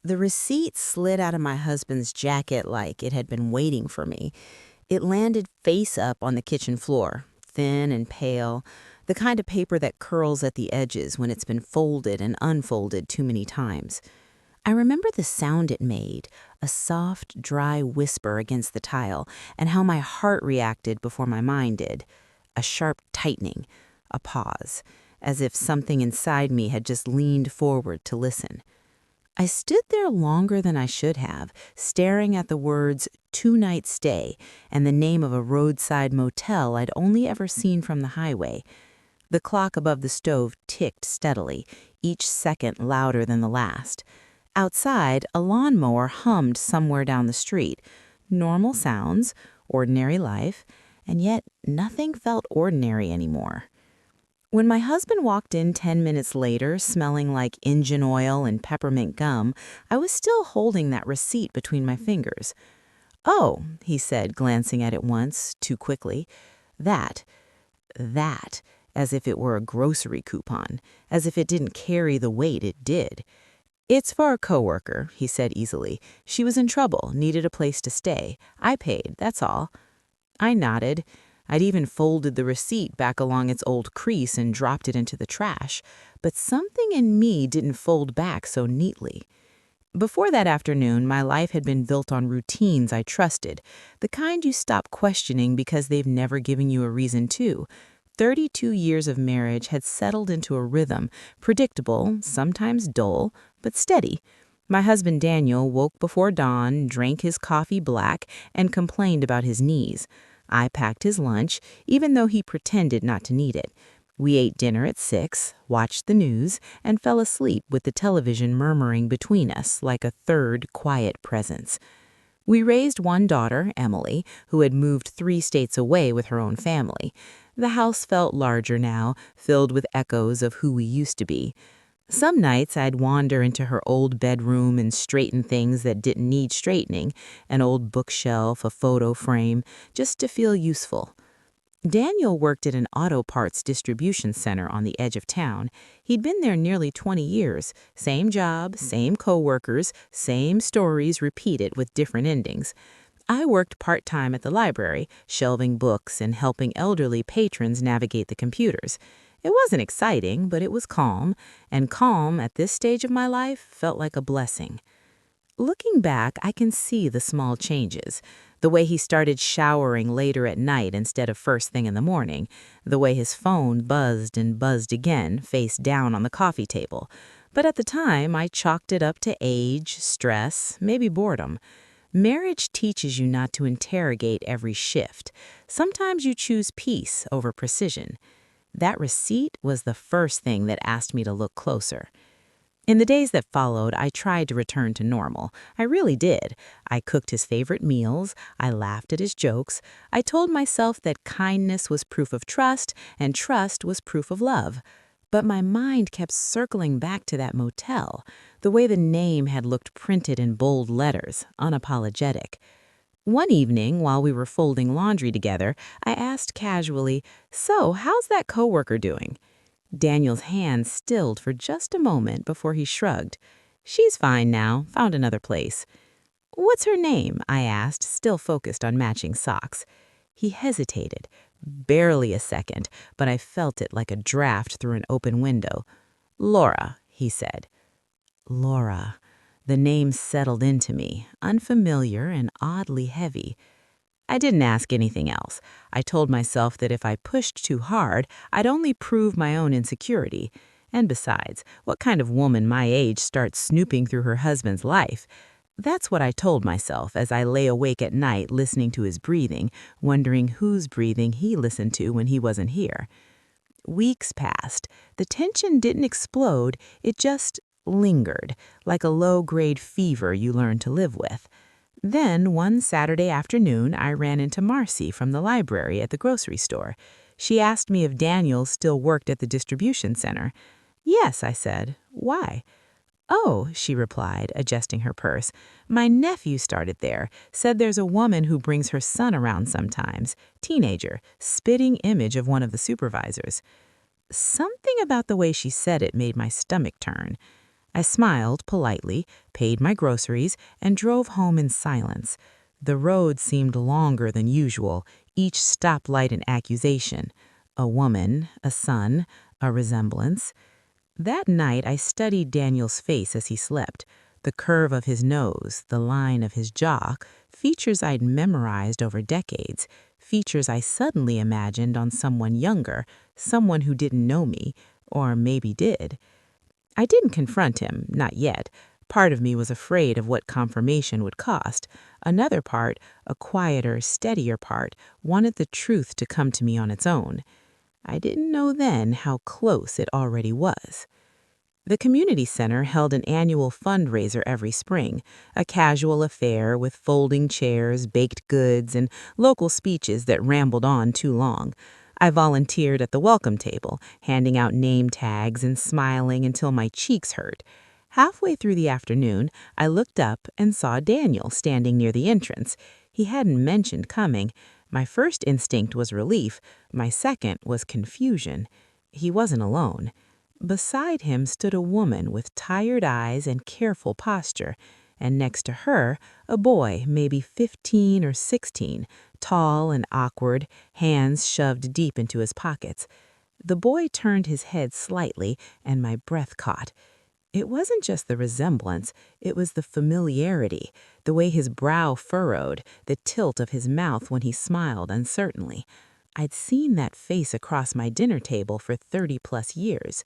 The receipt slid out of my husband's jacket like it had been waiting for me. It landed face up on the kitchen floor, thin and pale, the kind of paper that curls at the edges when it's been folded and unfolded too many times. I remember the sound it made, a soft, dry whisper against the tile, and how my heart reacted before my mind did. A sharp tightening, a pause, as if something inside me had just leaned forward to listen. I stood there longer than I should have, staring at the words two-night stay and the name of a roadside motel I'd only ever seen from the highway. The clock above the stove ticked steadily, each second louder than the last. Outside, a lawnmower hummed somewhere down the street. Normal sounds, ordinary life, and yet nothing felt ordinary anymore. When my husband walked in 10 minutes later, smelling like engine oil and peppermint gum, I was still holding that receipt between my fingers. "Oh," he said, glancing at it once, too quickly. That, that, as if it were a grocery coupon, as if it didn't carry the weight it did. "It's for a coworker," he said easily. "She was in trouble, needed a place to stay. I paid, that's all." I nodded. I'd even folded the receipt back along its old crease and dropped it into the trash, but something in me didn't fold back so neatly. Before that afternoon, my life had been built on routines I trusted, the kind you stop questioning because they've never given you a reason to. 32 years of marriage had settled into a rhythm, predictable, sometimes dull, but steady. My husband Daniel woke before dawn, drank his coffee black, and complained about his knees. I packed his lunch, even though he pretended not to need it. We ate dinner at 6, watched the news, and fell asleep with the television murmuring between us like a third quiet presence. We raised one daughter, Emily, who had moved 3 states away with her own family. The house felt larger now, filled with echoes of who we used to be. Some nights I'd wander into her old bedroom and straighten things that didn't need straightening, an old bookshelf, a photo frame, just to feel useful. Daniel worked at an auto parts distribution center on the edge of town. He'd been there nearly 20 years. Same job, same coworkers, same stories repeated with different endings. I worked part-time at the library, shelving books and helping elderly patrons navigate the computers. It wasn't exciting, but it was calm, and calm at this stage of my life felt like a blessing. Looking back, I can see the small changes. The way he started showering later at night instead of first thing in the morning. The way his phone buzzed and buzzed again, face down on the coffee table. But at the time, I chalked it up to age, stress, maybe boredom. Marriage teaches you not to interrogate every shift. Sometimes you choose peace over precision. That receipt was the first thing that asked me to look closer. In the days that followed, I tried to return to normal. I really did. I cooked his favorite meals. I laughed at his jokes. I told myself that kindness was proof of trust and trust was proof of love. But my mind kept circling back to that motel, the way the name had looked printed in bold letters, unapologetic. One evening, while we were folding laundry together, I asked casually, "So, how's that coworker doing?" Daniel's hand stilled for just a moment before he shrugged. "She's fine now, found another place." "What's her name?" I asked, still focused on matching socks. He hesitated, barely a second, but I felt it like a draft through an open window. "Laura," he said. Laura. The name settled into me, unfamiliar and oddly heavy. I didn't ask anything else. I told myself that if I pushed too hard, I'd only prove my own insecurity. And besides, what kind of woman my age starts snooping through her husband's life? That's what I told myself as I lay awake at night listening to his breathing, wondering whose breathing he listened to when he wasn't here. Weeks passed. The tension didn't explode, it just lingered, like a low-grade fever you learn to live with. Then, one Saturday afternoon, I ran into Marcy from the library at the grocery store. She asked me if Daniel still worked at the distribution center. "Yes," I said. "Why?" "Oh," she replied, adjusting her purse. "My nephew started there. Said there's a woman who brings her son around sometimes. Teenager, spitting image of one of the supervisors." Something about the way she said it made my stomach turn. I smiled politely, paid my groceries, and drove home in silence. The road seemed longer than usual, each stoplight an accusation. A woman, a son, a resemblance. That night I studied Daniel's face as he slept. The curve of his nose, the line of his jaw, features I'd memorized over decades, features I suddenly imagined on someone younger, someone who didn't know me, or maybe did. I didn't confront him, not yet. Part of me was afraid of what confirmation would cost. Another part, a quieter, steadier part, wanted the truth to come to me on its own. I didn't know then how close it already was. The community center held an annual fundraiser every spring, a casual affair with folding chairs, baked goods, and local speeches that rambled on too long. I volunteered at the welcome table, handing out name tags and smiling until my cheeks hurt. Halfway through the afternoon, I looked up and saw Daniel standing near the entrance. He hadn't mentioned coming. My first instinct was relief. My second was confusion. He wasn't alone. Beside him stood a woman with tired eyes and careful posture, and next to her, a boy, maybe 15 or 16, tall and awkward, hands shoved deep into his pockets. The boy turned his head slightly, and my breath caught. It wasn't just the resemblance, it was the familiarity, the way his brow furrowed, the tilt of his mouth when he smiled uncertainly. I'd seen that face across my dinner table for 30-plus years.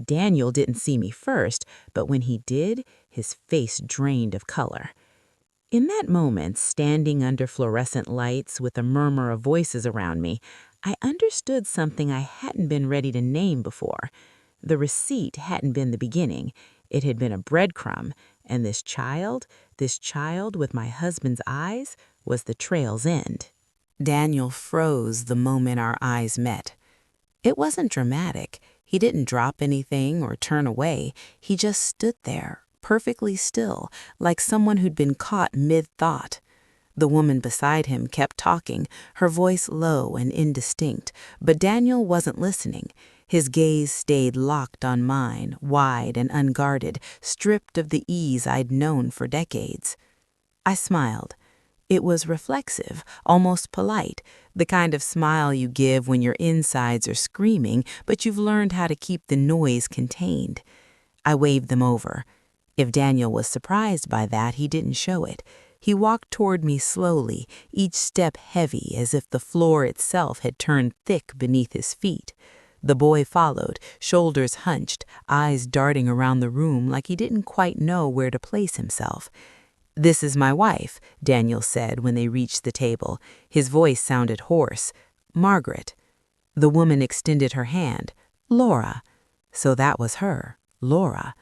Daniel didn't see me first, but when he did, his face drained of color. In that moment, standing under fluorescent lights with a murmur of voices around me, I understood something I hadn't been ready to name before. The receipt hadn't been the beginning. It had been a breadcrumb, and this child with my husband's eyes, was the trail's end. Daniel froze the moment our eyes met. It wasn't dramatic. He didn't drop anything or turn away. He just stood there, perfectly still, like someone who'd been caught mid-thought. The woman beside him kept talking, her voice low and indistinct, but Daniel wasn't listening. His gaze stayed locked on mine, wide and unguarded, stripped of the ease I'd known for decades. I smiled. It was reflexive, almost polite, the kind of smile you give when your insides are screaming, but you've learned how to keep the noise contained. I waved them over. If Daniel was surprised by that, he didn't show it. He walked toward me slowly, each step heavy as if the floor itself had turned thick beneath his feet. The boy followed, shoulders hunched, eyes darting around the room like he didn't quite know where to place himself. "This is my wife," Daniel said when they reached the table. His voice sounded hoarse. "Margaret." The woman extended her hand. "Laura." So that was her, Laura.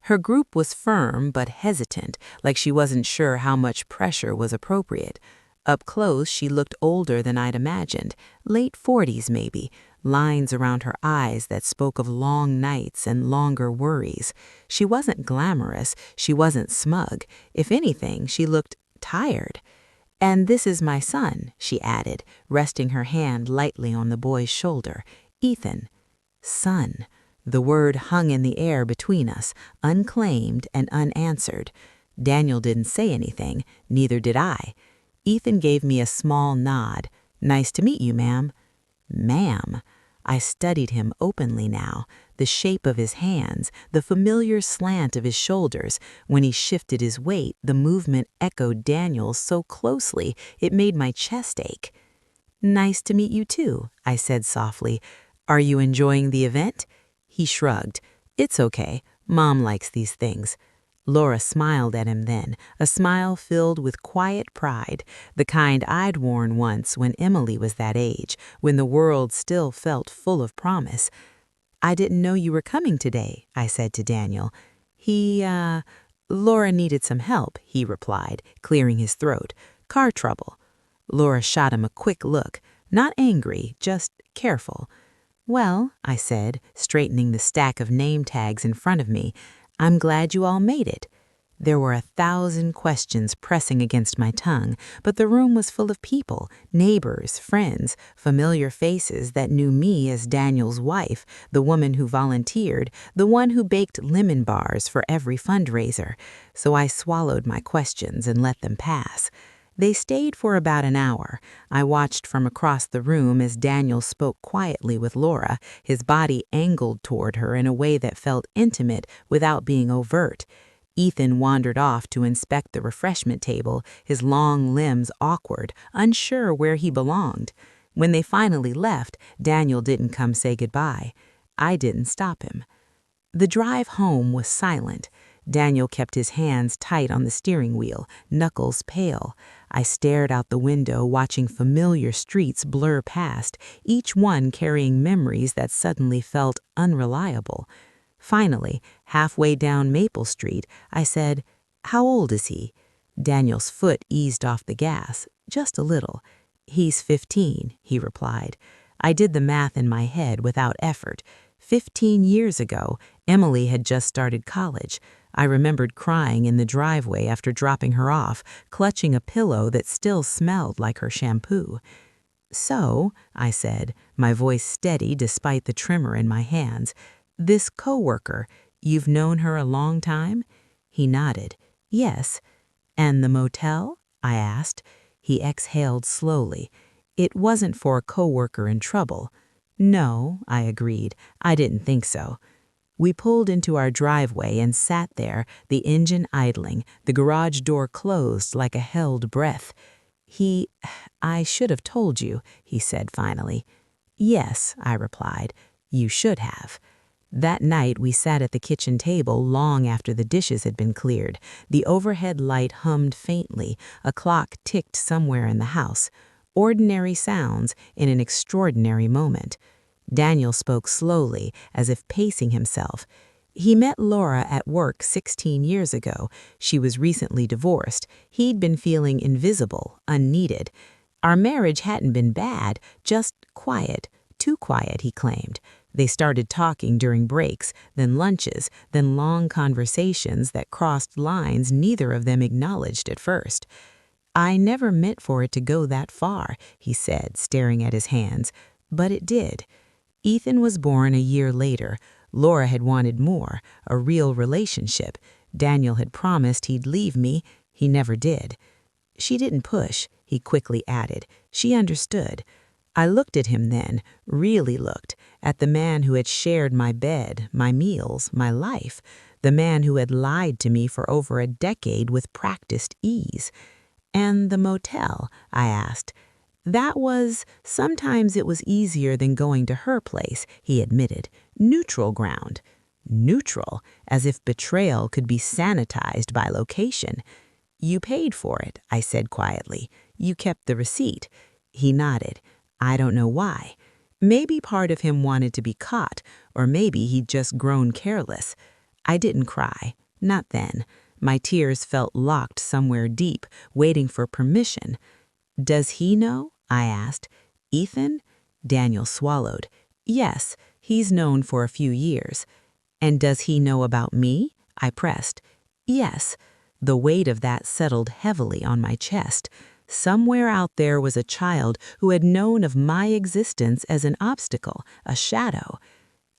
Her group was firm but hesitant, like she wasn't sure how much pressure was appropriate. Up close, she looked older than I'd imagined, late 40s maybe, lines around her eyes that spoke of long nights and longer worries. She wasn't glamorous, she wasn't smug. If anything, she looked tired. "And this is my son," she added, resting her hand lightly on the boy's shoulder. "Ethan." Son. The word hung in the air between us, unclaimed and unanswered. Daniel didn't say anything, neither did I. Ethan gave me a small nod. "Nice to meet you, ma'am." Ma'am. I studied him openly now, the shape of his hands, the familiar slant of his shoulders. When he shifted his weight, the movement echoed Daniel's so closely it made my chest ache. "Nice to meet you too," I said softly. "Are you enjoying the event?" He shrugged. "It's okay. Mom likes these things." Laura smiled at him then, a smile filled with quiet pride, the kind I'd worn once when Emily was that age, when the world still felt full of promise. "I didn't know you were coming today," I said to Daniel. Laura needed some help," he replied, clearing his throat. "Car trouble." Laura shot him a quick look, not angry, just careful. "Well," I said, straightening the stack of name tags in front of me, "I'm glad you all made it." There were 1,000 questions pressing against my tongue, but the room was full of people, neighbors, friends, familiar faces that knew me as Daniel's wife, the woman who volunteered, the one who baked lemon bars for every fundraiser. So I swallowed my questions and let them pass. They stayed for about an hour. I watched from across the room as Daniel spoke quietly with Laura, his body angled toward her in a way that felt intimate without being overt. Ethan wandered off to inspect the refreshment table, his long limbs awkward, unsure where he belonged. When they finally left, Daniel didn't come say goodbye. I didn't stop him. The drive home was silent. Daniel kept his hands tight on the steering wheel, knuckles pale. I stared out the window, watching familiar streets blur past, each one carrying memories that suddenly felt unreliable. Finally, halfway down Maple Street, I said, "How old is he?" Daniel's foot eased off the gas, just a little. "He's 15, he replied. I did the math in my head without effort. 15 years ago, Emily had just started college. I remembered crying in the driveway after dropping her off, clutching a pillow that still smelled like her shampoo. "So," I said, my voice steady despite the tremor in my hands, "this coworker, you've known her a long time?" He nodded. "Yes." "And the motel?" I asked. He exhaled slowly. "It wasn't for a coworker in trouble." "No," I agreed. "I didn't think so." We pulled into our driveway and sat there, the engine idling, the garage door closed like a held breath. "I should have told you," he said finally. "Yes," I replied. "You should have." That night we sat at the kitchen table long after the dishes had been cleared. The overhead light hummed faintly, a clock ticked somewhere in the house. Ordinary sounds in an extraordinary moment. Daniel spoke slowly, as if pacing himself. He met Laura at work 16 years ago. She was recently divorced. He'd been feeling invisible, unneeded. Our marriage hadn't been bad, just quiet. Too quiet, he claimed. They started talking during breaks, then lunches, then long conversations that crossed lines neither of them acknowledged at first. "I never meant for it to go that far," he said, staring at his hands. "But it did." Ethan was born a year later. Laura had wanted more, a real relationship. Daniel had promised he'd leave me. He never did. "She didn't push," he quickly added. "She understood." I looked at him then, really looked, at the man who had shared my bed, my meals, my life, the man who had lied to me for over a decade with practiced ease. "And the motel?" I asked. Sometimes it was easier than going to her place," he admitted. "Neutral ground." Neutral, as if betrayal could be sanitized by location. "You paid for it," I said quietly. "You kept the receipt." He nodded. I don't know why. Maybe part of him wanted to be caught, or maybe he'd just grown careless. I didn't cry. Not then. My tears felt locked somewhere deep, waiting for permission. "Does he know?" I asked. "Ethan?" Daniel swallowed. "Yes, he's known for a few years." "And does he know about me?" I pressed. "Yes." The weight of that settled heavily on my chest. Somewhere out there was a child who had known of my existence as an obstacle, a shadow.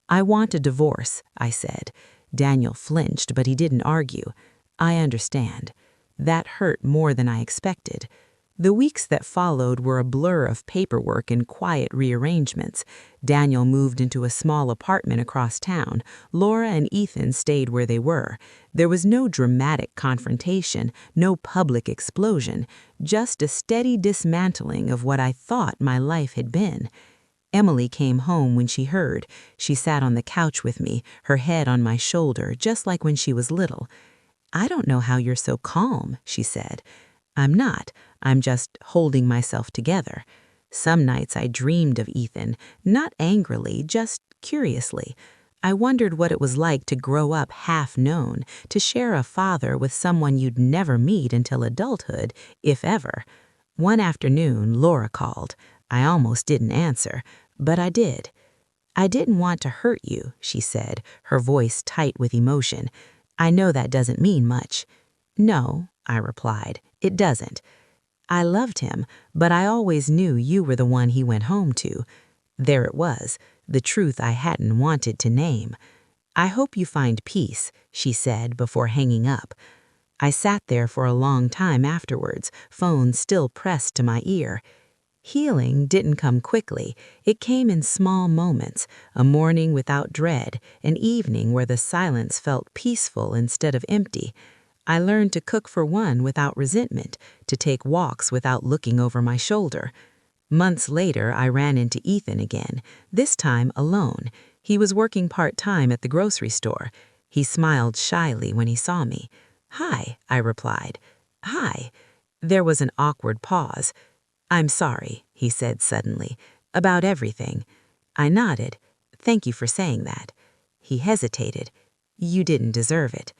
"I want a divorce," I said. Daniel flinched, but he didn't argue. "I understand." That hurt more than I expected. The weeks that followed were a blur of paperwork and quiet rearrangements. Daniel moved into a small apartment across town. Laura and Ethan stayed where they were. There was no dramatic confrontation, no public explosion, just a steady dismantling of what I thought my life had been. Emily came home when she heard. She sat on the couch with me, her head on my shoulder, just like when she was little. "I don't know how you're so calm," she said. "I'm not. I'm just holding myself together." Some nights I dreamed of Ethan, not angrily, just curiously. I wondered what it was like to grow up half-known, to share a father with someone you'd never meet until adulthood, if ever. One afternoon, Laura called. I almost didn't answer, but I did. "I didn't want to hurt you," she said, her voice tight with emotion. "I know that doesn't mean much." No, I replied, it doesn't. I loved him, but I always knew you were the one he went home to. There it was, the truth I hadn't wanted to name. I hope you find peace, she said before hanging up. I sat there for a long time afterwards, phone still pressed to my ear. Healing didn't come quickly. It came in small moments, a morning without dread, an evening where the silence felt peaceful instead of empty. I learned to cook for one without resentment, to take walks without looking over my shoulder. Months later, I ran into Ethan again, this time alone. He was working part-time at the grocery store. He smiled shyly when he saw me. "Hi," I replied. "Hi." There was an awkward pause. "I'm sorry," he said suddenly, "about everything." I nodded. "Thank you for saying that." He hesitated. "You didn't deserve it."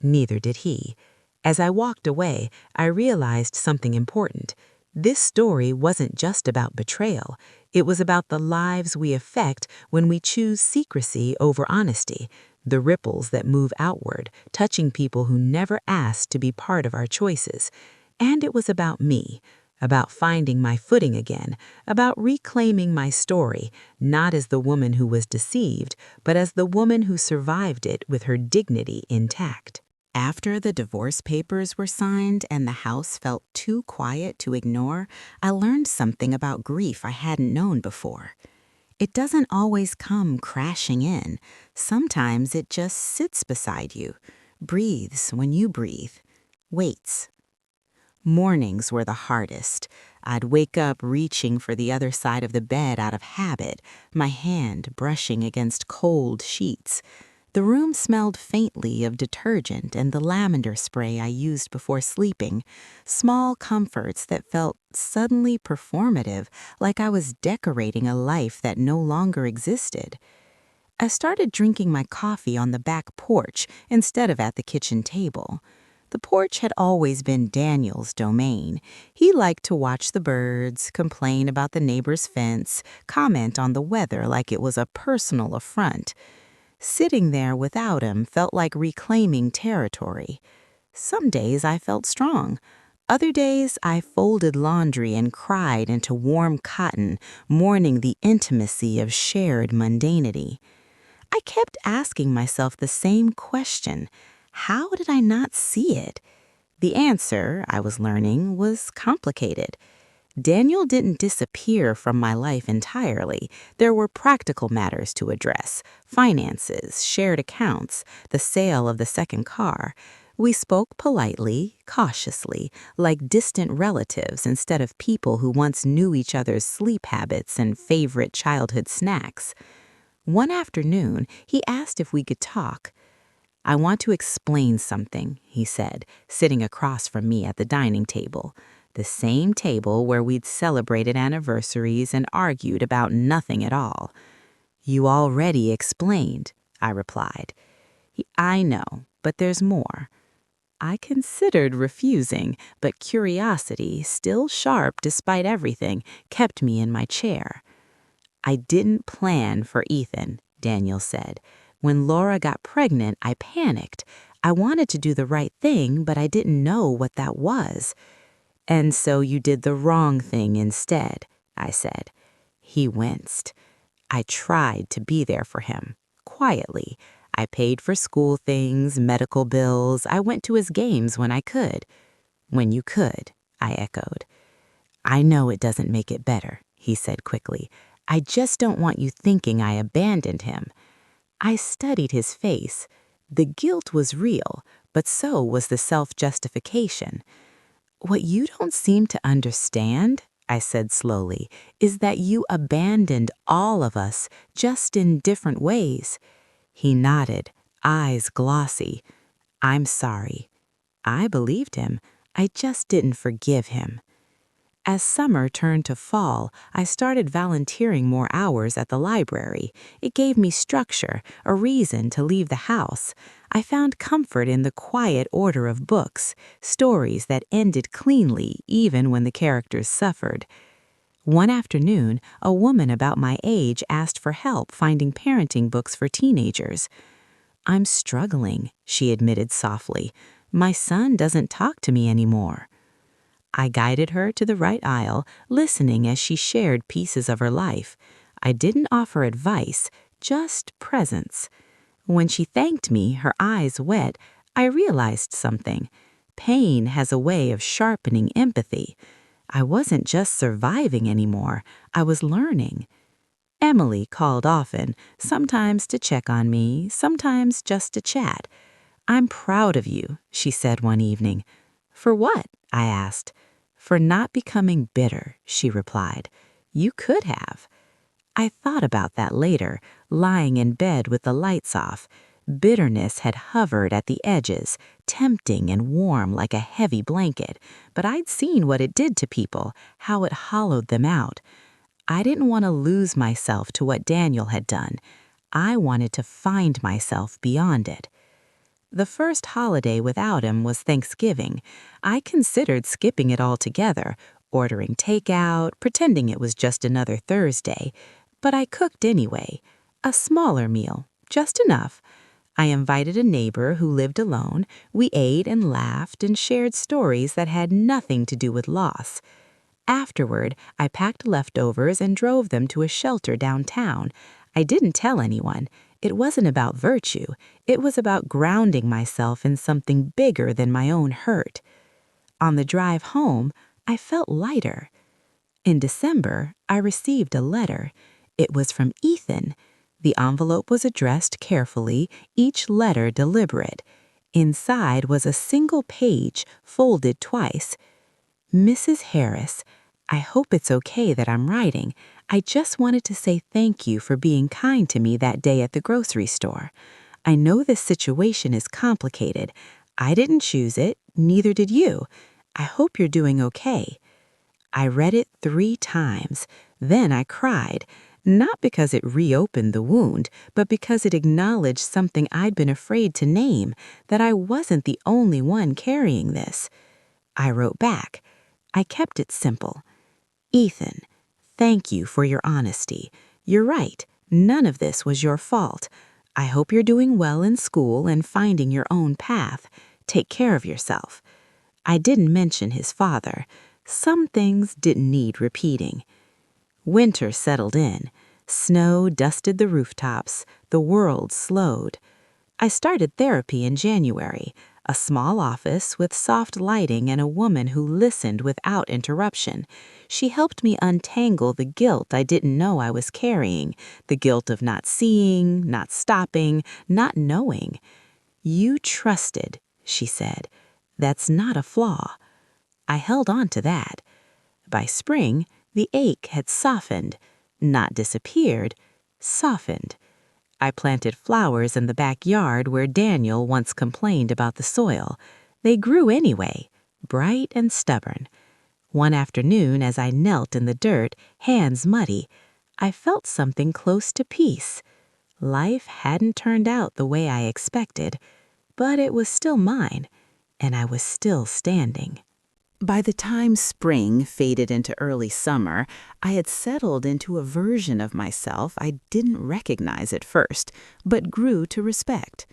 Neither did he. As I walked away, I realized something important. This story wasn't just about betrayal. It was about the lives we affect when we choose secrecy over honesty, the ripples that move outward, touching people who never asked to be part of our choices. And it was about me, about finding my footing again, about reclaiming my story, not as the woman who was deceived, but as the woman who survived it with her dignity intact. After the divorce papers were signed and the house felt too quiet to ignore, I learned something about grief I hadn't known before. It doesn't always come crashing in. Sometimes it just sits beside you, breathes when you breathe, waits. Mornings were the hardest. I'd wake up reaching for the other side of the bed out of habit, my hand brushing against cold sheets. The room smelled faintly of detergent and the lavender spray I used before sleeping, small comforts that felt suddenly performative, like I was decorating a life that no longer existed. I started drinking my coffee on the back porch instead of at the kitchen table. The porch had always been Daniel's domain. He liked to watch the birds, complain about the neighbor's fence, comment on the weather like it was a personal affront. Sitting there without him felt like reclaiming territory. Some days I felt strong. Other days I folded laundry and cried into warm cotton, mourning the intimacy of shared mundanity. I kept asking myself the same question. How did I not see it? The answer, I was learning, was complicated. Daniel didn't disappear from my life entirely. There were practical matters to address: finances, shared accounts, the sale of the second car. We spoke politely, cautiously, like distant relatives instead of people who once knew each other's sleep habits and favorite childhood snacks. One afternoon, he asked if we could talk. "I want to explain something," he said, sitting across from me at the dining table. The same table where we'd celebrated anniversaries and argued about nothing at all. "You already explained," I replied. "I know, but there's more." I considered refusing, but curiosity, still sharp despite everything, kept me in my chair. "I didn't plan for Ethan," Daniel said. "When Laura got pregnant, I panicked. I wanted to do the right thing, but I didn't know what that was." "And so you did the wrong thing instead," I said. He winced. I tried to be there for him, quietly. I paid for school things, medical bills. I went to his games when I could. "When you could," I echoed. "I know it doesn't make it better," he said quickly. "I just don't want you thinking I abandoned him." I studied his face. The guilt was real, but so was the self-justification. "What you don't seem to understand," I said slowly, "is that you abandoned all of us, just in different ways." He nodded, eyes glossy. "I'm sorry." I believed him. I just didn't forgive him. As summer turned to fall, I started volunteering more hours at the library. It gave me structure, a reason to leave the house. I found comfort in the quiet order of books, stories that ended cleanly even when the characters suffered. One afternoon, a woman about my age asked for help finding parenting books for teenagers. "I'm struggling," she admitted softly. My son doesn't talk to me anymore." I guided her to the right aisle, listening as she shared pieces of her life. I didn't offer advice, just presence. When she thanked me, her eyes wet, I realized something. Pain has a way of sharpening empathy. I wasn't just surviving anymore, I was learning. Emily called often, sometimes to check on me, sometimes just to chat. "I'm proud of you," she said one evening. "For what?" I asked. "For not becoming bitter," she replied. "You could have." I thought about that later, lying in bed with the lights off. Bitterness had hovered at the edges, tempting and warm like a heavy blanket, but I'd seen what it did to people, how it hollowed them out. I didn't want to lose myself to what Daniel had done. I wanted to find myself beyond it. The first holiday without him was Thanksgiving. I considered skipping it altogether, ordering takeout, pretending it was just another Thursday. But I cooked anyway. A smaller meal, just enough. I invited a neighbor who lived alone. We ate and laughed and shared stories that had nothing to do with loss. Afterward, I packed leftovers and drove them to a shelter downtown. I didn't tell anyone. It wasn't about virtue. It was about grounding myself in something bigger than my own hurt. On the drive home, I felt lighter. In December, I received a letter. It was from Ethan. The envelope was addressed carefully, each letter deliberate. Inside was a single page, folded twice. "Mrs. Harris, I hope it's okay that I'm writing. I just wanted to say thank you for being kind to me that day at the grocery store. I know this situation is complicated. I didn't choose it, neither did you. I hope you're doing okay." I read it 3 times. Then I cried, not because it reopened the wound, but because it acknowledged something I'd been afraid to name, that I wasn't the only one carrying this. I wrote back. I kept it simple. "Ethan, thank you for your honesty. You're right, none of this was your fault. I hope you're doing well in school and finding your own path. Take care of yourself." I didn't mention his father. Some things didn't need repeating. Winter settled in. Snow dusted the rooftops. The world slowed. I started therapy in January, a small office with soft lighting and a woman who listened without interruption. She helped me untangle the guilt I didn't know I was carrying, the guilt of not seeing, not stopping, not knowing. "You trusted," she said. "That's not a flaw." I held on to that. By spring, the ache had softened, not disappeared, softened. I planted flowers in the backyard where Daniel once complained about the soil. They grew anyway, bright and stubborn. One afternoon, as I knelt in the dirt, hands muddy, I felt something close to peace. Life hadn't turned out the way I expected, but it was still mine, and I was still standing. By the time spring faded into early summer, I had settled into a version of myself I didn't recognize at first, but grew to respect.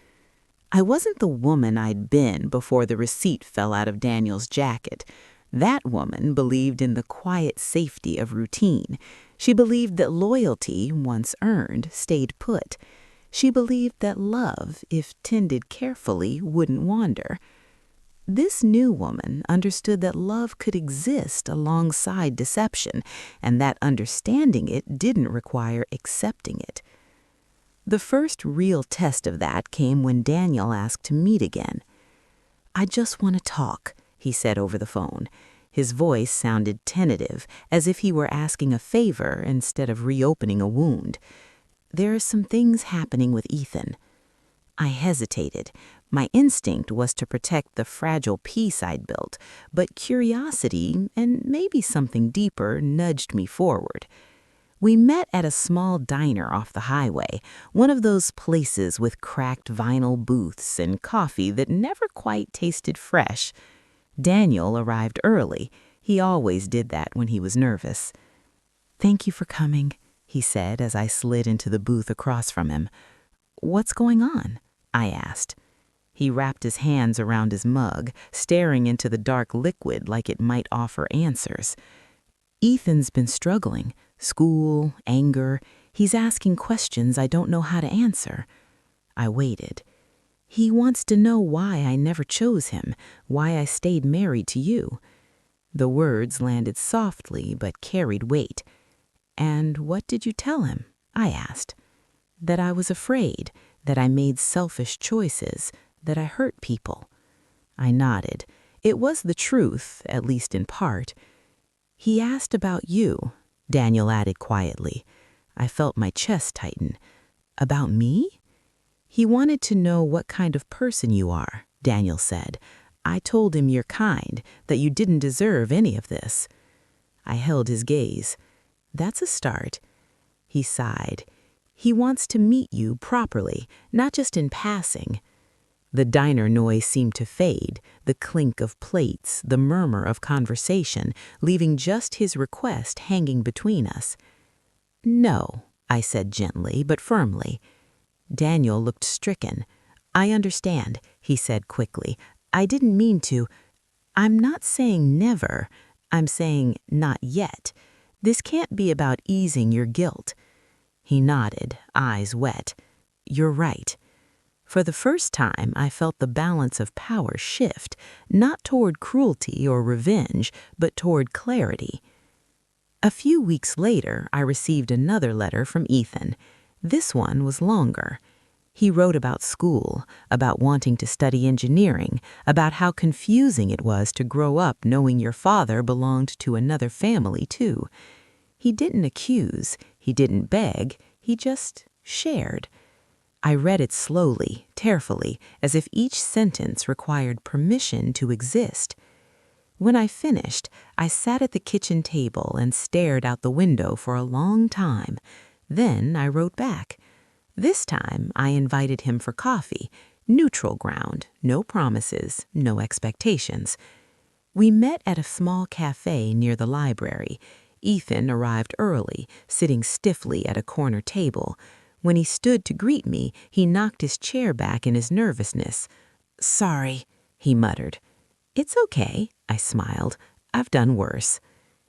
I wasn't the woman I'd been before the receipt fell out of Daniel's jacket. That woman believed in the quiet safety of routine. She believed that loyalty, once earned, stayed put. She believed that love, if tended carefully, wouldn't wander. This new woman understood that love could exist alongside deception, and that understanding it didn't require accepting it. The first real test of that came when Daniel asked to meet again. "I just want to talk," he said over the phone. His voice sounded tentative, as if he were asking a favor instead of reopening a wound. "There are some things happening with Ethan." I hesitated. My instinct was to protect the fragile peace I'd built, but curiosity, and maybe something deeper, nudged me forward. We met at a small diner off the highway, one of those places with cracked vinyl booths and coffee that never quite tasted fresh. Daniel arrived early. He always did that when he was nervous. "Thank you for coming," he said as I slid into the booth across from him. "What's going on?" I asked. He wrapped his hands around his mug, staring into the dark liquid like it might offer answers. Ethan's been struggling. School, anger. He's asking questions I don't know how to answer. I waited. He wants to know why I never chose him, why I stayed married to you. The words landed softly but carried weight. And what did you tell him? I asked. That I was afraid, that I made selfish choices, that I hurt people. I nodded. It was the truth, at least in part. He asked about you, Daniel added quietly. I felt my chest tighten. About me? He wanted to know what kind of person you are, Daniel said. I told him you're kind, that you didn't deserve any of this. I held his gaze. That's a start. He sighed. He wants to meet you properly, not just in passing. The diner noise seemed to fade, the clink of plates, the murmur of conversation, leaving just his request hanging between us. No, I said gently but firmly. Daniel looked stricken. I understand, he said quickly. I didn't mean to. I'm not saying never. I'm saying not yet. This can't be about easing your guilt. He nodded, eyes wet. You're right. For the first time, I felt the balance of power shift, not toward cruelty or revenge, but toward clarity. A few weeks later, I received another letter from Ethan. This one was longer. He wrote about school, about wanting to study engineering, about how confusing it was to grow up knowing your father belonged to another family, too. He didn't accuse, he didn't beg, he just shared. I read it slowly, carefully, as if each sentence required permission to exist. When I finished, I sat at the kitchen table and stared out the window for a long time. Then I wrote back. This time, I invited him for coffee, neutral ground, no promises, no expectations. We met at a small cafe near the library. Ethan arrived early, sitting stiffly at a corner table. When he stood to greet me, he knocked his chair back in his nervousness. Sorry, he muttered. It's okay, I smiled. I've done worse.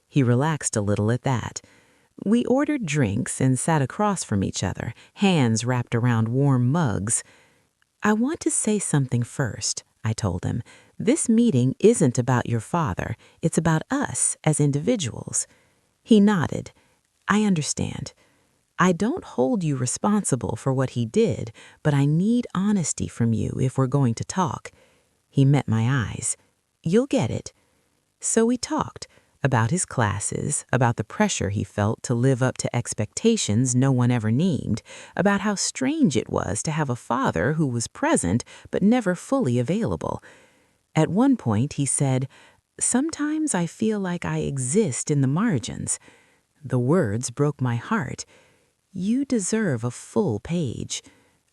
He relaxed a little at that. We ordered drinks and sat across from each other, hands wrapped around warm mugs. I want to say something first, I told him. This meeting isn't about your father. It's about us as individuals. He nodded. I understand. I don't hold you responsible for what he did, but I need honesty from you if we're going to talk. He met my eyes. You'll get it. So we talked. About his classes, about the pressure he felt to live up to expectations no one ever named, about how strange it was to have a father who was present but never fully available. At one point he said, Sometimes I feel like I exist in the margins. The words broke my heart. You deserve a full page,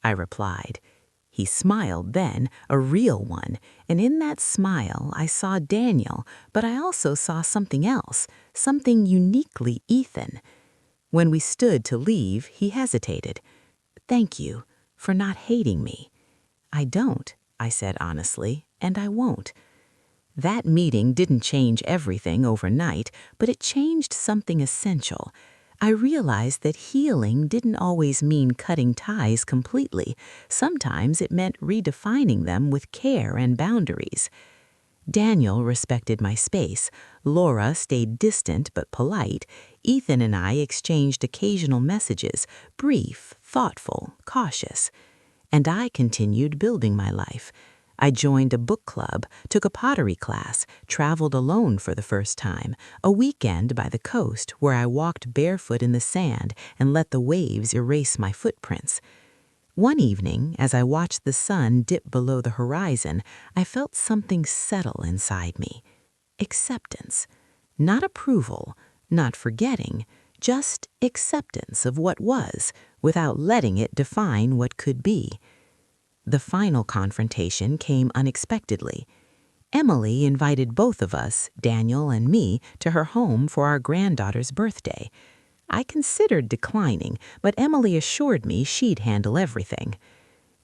I replied. He smiled then, a real one, and in that smile I saw Daniel, but I also saw something else, something uniquely Ethan. When we stood to leave, he hesitated. Thank you for not hating me. I don't, I said honestly, and I won't. That meeting didn't change everything overnight, but it changed something essential. I realized that healing didn't always mean cutting ties completely. Sometimes it meant redefining them with care and boundaries. Daniel respected my space. Laura stayed distant but polite. Ethan and I exchanged occasional messages, brief, thoughtful, cautious. And I continued building my life. I joined a book club, took a pottery class, traveled alone for the first time, a weekend by the coast where I walked barefoot in the sand and let the waves erase my footprints. One evening, as I watched the sun dip below the horizon, I felt something settle inside me. Acceptance. Not approval, not forgetting, just acceptance of what was, without letting it define what could be. The final confrontation came unexpectedly. Emily invited both of us, Daniel and me, to her home for our granddaughter's birthday. I considered declining, but Emily assured me she'd handle everything.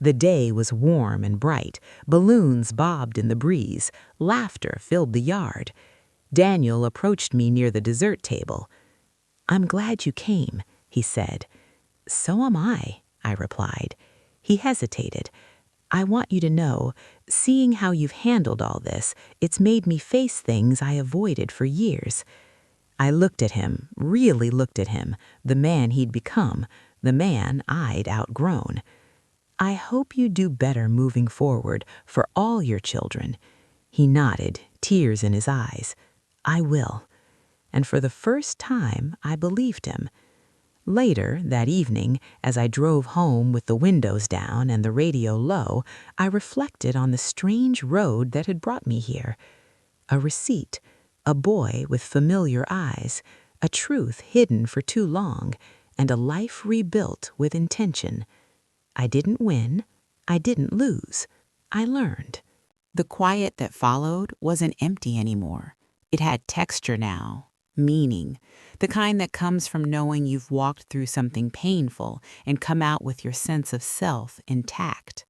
The day was warm and bright. Balloons bobbed in the breeze. Laughter filled the yard. Daniel approached me near the dessert table. "I'm glad you came," he said. "So am I replied. He hesitated. "I want you to know, seeing how you've handled all this, it's made me face things I avoided for years." I looked at him, really looked at him, the man he'd become, the man I'd outgrown. "I hope you do better moving forward for all your children." He nodded, tears in his eyes. "I will." And for the first time, I believed him. Later, that evening, as I drove home with the windows down and the radio low, I reflected on the strange road that had brought me here. A receipt, a boy with familiar eyes, a truth hidden for too long, and a life rebuilt with intention. I didn't win. I didn't lose. I learned. The quiet that followed wasn't empty anymore. It had texture now, meaning, the kind that comes from knowing you've walked through something painful and come out with your sense of self intact.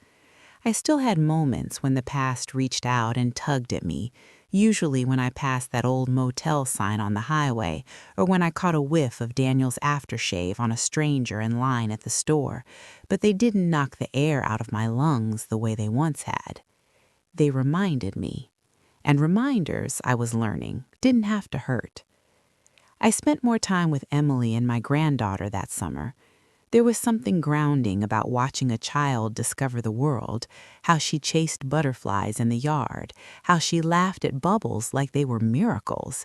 I still had moments when the past reached out and tugged at me, usually when I passed that old motel sign on the highway, or when I caught a whiff of Daniel's aftershave on a stranger in line at the store, but they didn't knock the air out of my lungs the way they once had. They reminded me. And reminders, I was learning, didn't have to hurt. I spent more time with Emily and my granddaughter that summer. There was something grounding about watching a child discover the world, how she chased butterflies in the yard, how she laughed at bubbles like they were miracles.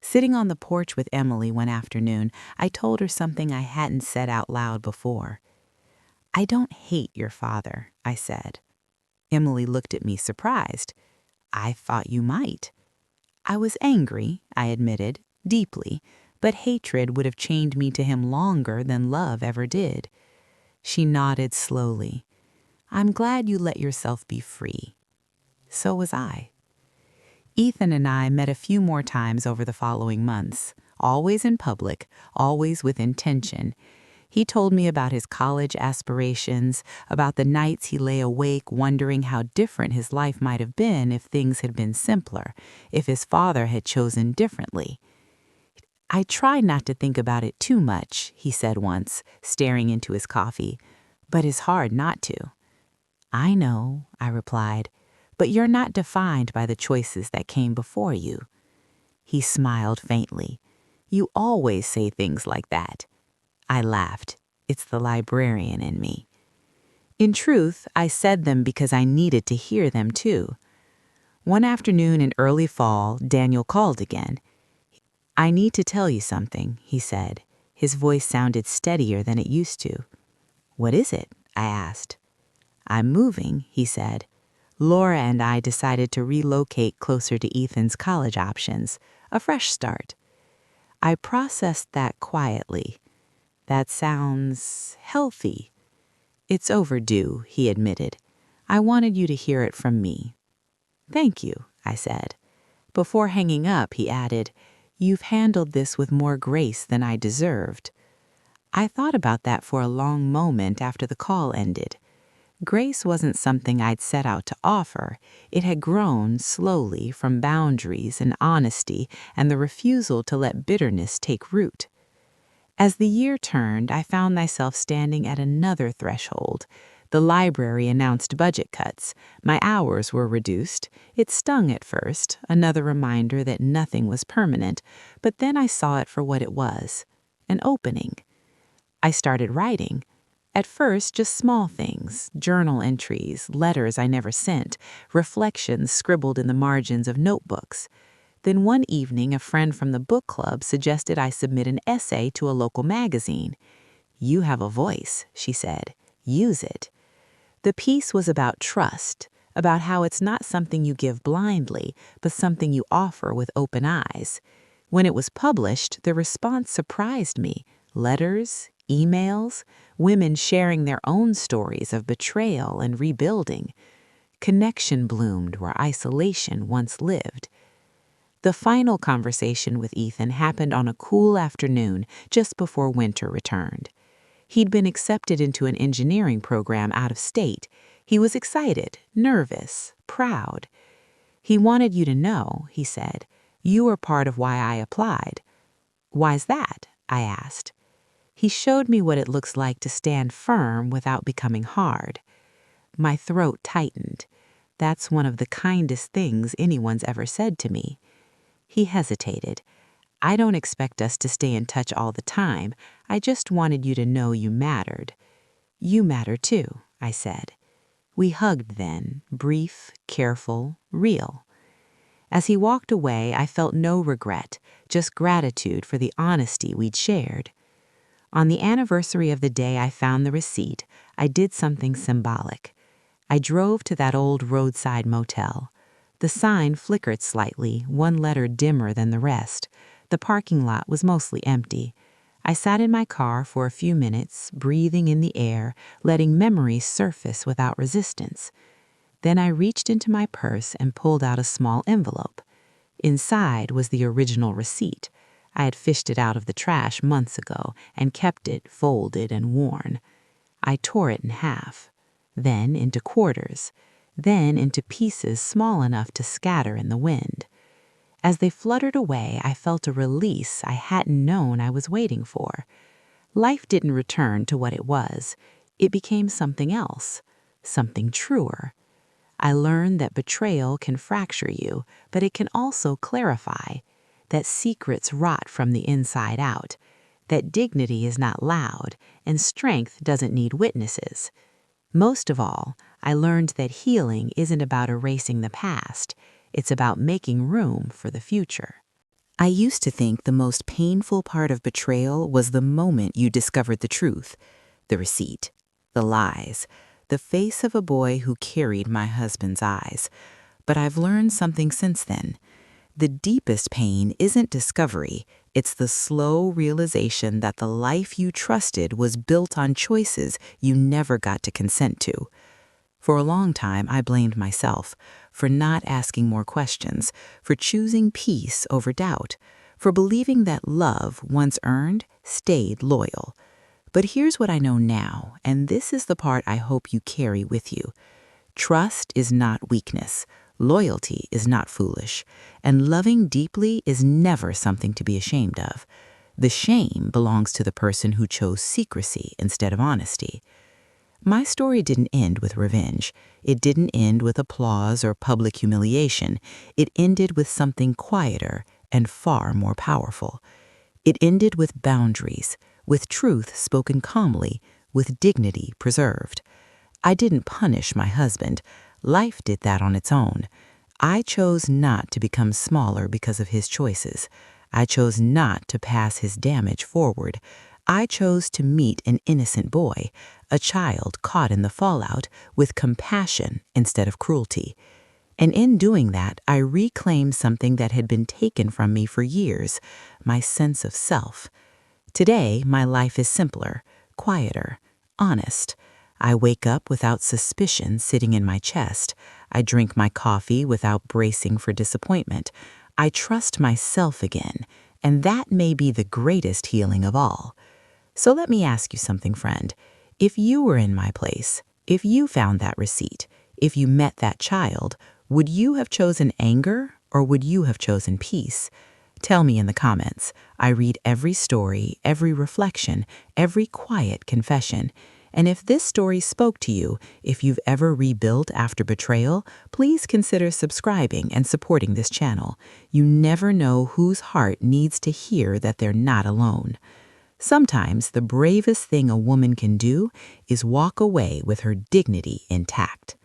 Sitting on the porch with Emily one afternoon, I told her something I hadn't said out loud before. "I don't hate your father," I said. Emily looked at me surprised. "I thought you might." I was angry, I admitted, deeply, but hatred would have chained me to him longer than love ever did. She nodded slowly. "I'm glad you let yourself be free." So was I. Ethan and I met a few more times over the following months, always in public, always with intention. He told me about his college aspirations, about the nights he lay awake wondering how different his life might have been if things had been simpler, if his father had chosen differently. "I try not to think about it too much," he said once, staring into his coffee, "but it's hard not to." "I know," I replied, "but you're not defined by the choices that came before you." He smiled faintly. "You always say things like that." I laughed. It's the librarian in me. In truth, I said them because I needed to hear them too. One afternoon in early fall, Daniel called again. "I need to tell you something," he said. His voice sounded steadier than it used to. "What is it?" I asked. "I'm moving," he said. "Laura and I decided to relocate closer to Ethan's college options, a fresh start." I processed that quietly. "That sounds healthy." "It's overdue," he admitted. "I wanted you to hear it from me." "Thank you," I said. Before hanging up, he added, "You've handled this with more grace than I deserved." I thought about that for a long moment after the call ended. Grace wasn't something I'd set out to offer. It had grown slowly from boundaries and honesty and the refusal to let bitterness take root. As the year turned, I found myself standing at another threshold. The library announced budget cuts. My hours were reduced. It stung at first, another reminder that nothing was permanent, but then I saw it for what it was, an opening. I started writing. At first, just small things, journal entries, letters I never sent, reflections scribbled in the margins of notebooks. Then one evening, a friend from the book club suggested I submit an essay to a local magazine. "You have a voice," she said. "Use it." The piece was about trust, about how it's not something you give blindly, but something you offer with open eyes. When it was published, the response surprised me. Letters, emails, women sharing their own stories of betrayal and rebuilding. Connection bloomed where isolation once lived. The final conversation with Ethan happened on a cool afternoon just before winter returned. He'd been accepted into an engineering program out of state. He was excited, nervous, proud. "He wanted you to know," he said. "You were part of why I applied." "Why's that?" I asked. He showed me what it looks like to stand firm without becoming hard. My throat tightened. That's one of the kindest things anyone's ever said to me. He hesitated. "I don't expect us to stay in touch all the time. I just wanted you to know you mattered." "You matter too," I said. We hugged then, brief, careful, real. As he walked away, I felt no regret, just gratitude for the honesty we'd shared. On the anniversary of the day I found the receipt, I did something symbolic. I drove to that old roadside motel. The sign flickered slightly, one letter dimmer than the rest. The parking lot was mostly empty. I sat in my car for a few minutes, breathing in the air, letting memories surface without resistance. Then I reached into my purse and pulled out a small envelope. Inside was the original receipt. I had fished it out of the trash months ago and kept it folded and worn. I tore it in half, then into quarters, then into pieces small enough to scatter in the wind. As they fluttered away, I felt a release I hadn't known I was waiting for. Life didn't return to what it was. It became something else, something truer. I learned that betrayal can fracture you, but it can also clarify, that secrets rot from the inside out, that dignity is not loud, and strength doesn't need witnesses. Most of all, I learned that healing isn't about erasing the past. It's about making room for the future. I used to think the most painful part of betrayal was the moment you discovered the truth, the receipt, the lies, the face of a boy who carried my husband's eyes. But I've learned something since then. The deepest pain isn't discovery, it's the slow realization that the life you trusted was built on choices you never got to consent to. For a long time, I blamed myself for not asking more questions, for choosing peace over doubt, for believing that love, once earned, stayed loyal. But here's what I know now, and this is the part I hope you carry with you. Trust is not weakness. Loyalty is not foolish. And loving deeply is never something to be ashamed of. The shame belongs to the person who chose secrecy instead of honesty. My story didn't end with revenge. It didn't end with applause or public humiliation. It ended with something quieter and far more powerful. It ended with boundaries, with truth spoken calmly, with dignity preserved. I didn't punish my husband. Life did that on its own. I chose not to become smaller because of his choices. I chose not to pass his damage forward. I chose to meet an innocent boy, a child caught in the fallout, with compassion instead of cruelty. And in doing that, I reclaimed something that had been taken from me for years, my sense of self. Today, my life is simpler, quieter, honest. I wake up without suspicion sitting in my chest. I drink my coffee without bracing for disappointment. I trust myself again, and that may be the greatest healing of all. So let me ask you something, friend. If you were in my place, if you found that receipt, if you met that child, would you have chosen anger or would you have chosen peace? Tell me in the comments. I read every story, every reflection, every quiet confession. And if this story spoke to you, if you've ever rebuilt after betrayal, please consider subscribing and supporting this channel. You never know whose heart needs to hear that they're not alone. Sometimes the bravest thing a woman can do is walk away with her dignity intact.